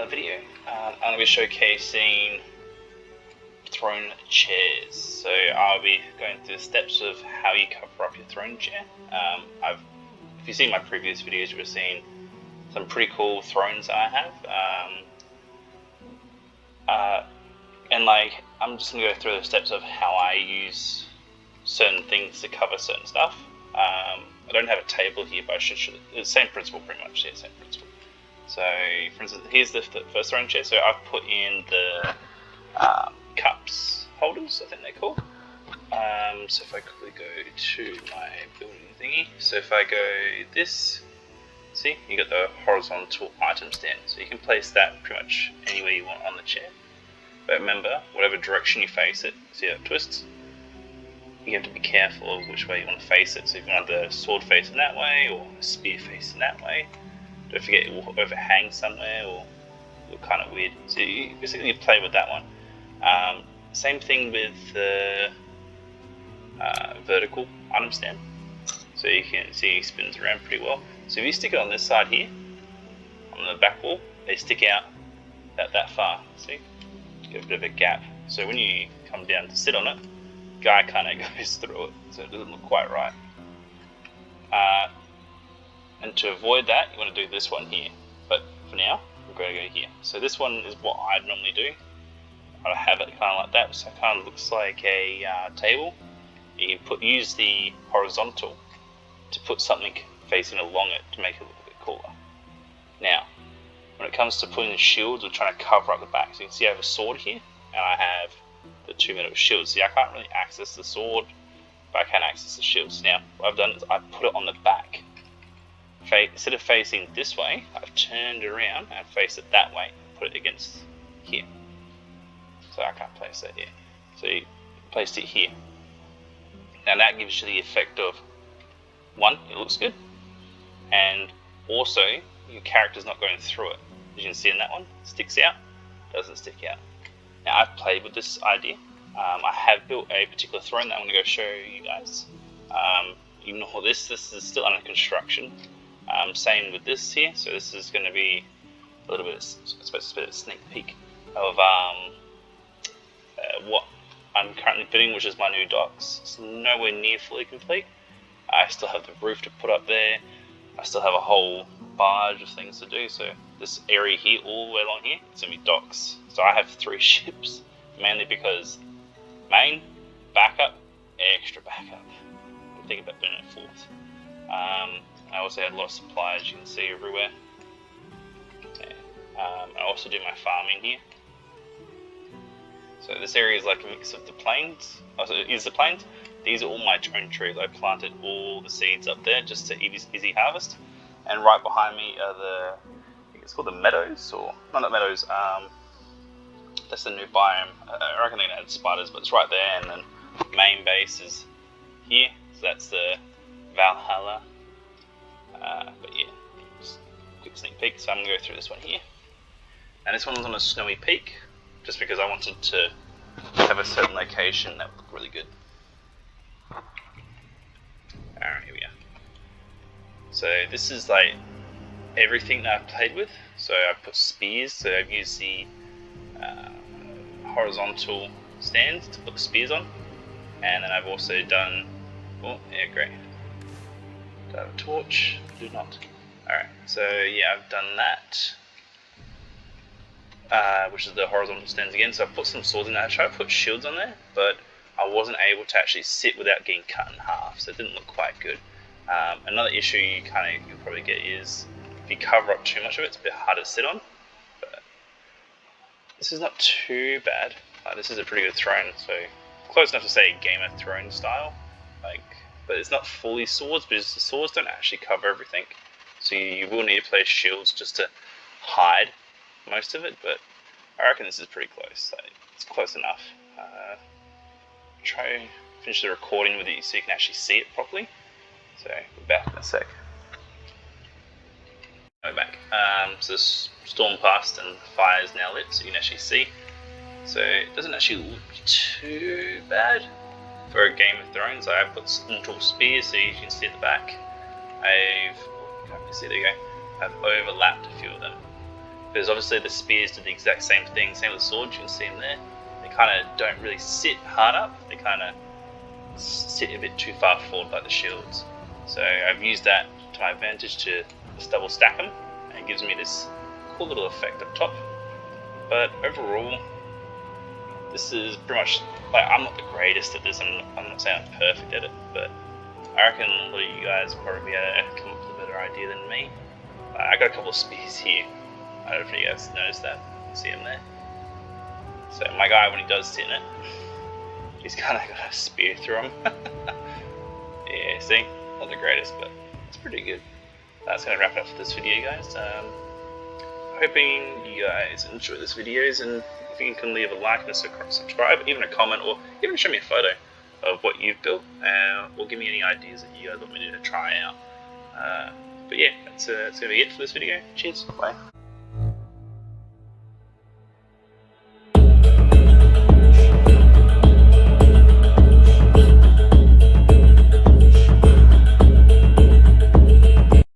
another video. I'm going to be showcasing throne chairs. So I'll be going through the steps of how you cover up your throne chair. If you've seen my previous videos, you've seen some pretty cool thrones that I have. I'm just going to go through the steps of how I use certain things to cover certain stuff. I don't have a table here, but I should show the same principle pretty much. Yeah, same principle. So, for instance, here's the first throne chair. So I've put in the cups holders, I think they're called. So if I quickly go to my building thingy, so if I go this, see, you got the horizontal item stand. So you can place that pretty much anywhere you want on the chair. But remember, whatever direction you face it, see how it twists? You have to be careful of which way you want to face it. So if you want the sword facing that way, or the spear facing that way, don't forget it will overhang somewhere or look kind of weird. So you basically play with that one. Same thing with the vertical item stand. So you can see it spins around pretty well. So if you stick it on this side here, on the back wall, they stick out that far. See? You get a bit of a gap. So when you come down to sit on it, guy kind of goes through it, so it doesn't look quite right. And to avoid that, you want to do this one here. But for now, we're going to go here. So this one is what I normally do. I have it kind of like that, so it kind of looks like a table. You can use the horizontal to put something facing along it to make it look a bit cooler. Now, when it comes to putting the shields, we're trying to cover up the back. So you can see I have a sword here, and I have the 2 metal shields. See, I can't really access the sword, but I can access the shields. Now, what I've done is I put it on the back. Instead of facing this way, I've turned around and faced it that way. Put it against here. So I can't place that here. So you placed it here. Now that gives you the effect of, one, it looks good, and also your character's not going through it. As you can see in that one, it sticks out, doesn't stick out. Now I've played with this idea. I have built a particular throne that I'm going to go show you guys. Ignore this is still under construction. Same with this here, so this is going to be a little bit of a sneak peek of what I'm currently building, which is my new docks. It's nowhere near fully complete. I still have the roof to put up there. I still have a whole barge of things to do, so this area here, all the way along here, it's going to be docks. So I have 3 ships, mainly because main, backup, extra backup. I'm thinking about doing a 4th. I also had a lot of supplies you can see everywhere. Yeah. I also do my farming here. So this area is like a mix of the plains. Also, is the plains. These are all my own trees. I planted all the seeds up there just to easy harvest. And right behind me are I think it's called the meadows, or not meadows. That's the new biome. I reckon they're gonna add spiders, but it's right there. And then main base is here. So that's the Valhalla. But yeah, just a quick sneak peek. So I'm gonna go through this one here. And this one's on a snowy peak, just because I wanted to have a certain location that would look really good. Alright, here we go. So this is like everything that I've played with. So I've put spears, so I've used the horizontal stands to put the spears on. And then I've also done, oh yeah, great. Do I have a torch? Do not. Alright, so yeah, I've done that. Which is the horizontal stands again. So I put some swords in there. I tried to put shields on there, but I wasn't able to actually sit without getting cut in half, so it didn't look quite good. Another issue you'll probably get is if you cover up too much of it, it's a bit hard to sit on. But this is not too bad. This is a pretty good throne, so close enough to say Game of Thrones style. But it's not fully swords, because the swords don't actually cover everything. So you will need to place shields just to hide most of it, but I reckon this is pretty close. It's close enough. Try to finish the recording with it so you can actually see it properly. So we're back in a sec. We're back. So the storm passed and the fire is now lit, so you can actually see. So it doesn't actually look too bad for a Game of Thrones. I have put multiple spears, so you can see at the back. I've overlapped a few of them. because obviously the spears do the exact same thing. Same with the swords, you can see them there. They kind of don't really sit hard up. They kind of sit a bit too far forward like the shields. So I've used that to my advantage to just double stack them, and it gives me this cool little effect up top. But overall, this is pretty much, like, I'm not the greatest at this. I'm not saying I'm perfect at it, but I reckon a lot of you guys probably come up with a better idea than me. I got a couple of spears here. I don't know if you guys noticed that. You see them there. So my guy, when he does sit in it, he's kind of got a spear through him. Yeah, see? Not the greatest, but it's pretty good. That's going to wrap it up for this video, guys. Hoping you guys enjoy this videos, and if you can leave a like and subscribe, even a comment, or even show me a photo of what you've built, or give me any ideas that you guys want me to try out. But yeah, that's going to be it for this video. Cheers, bye.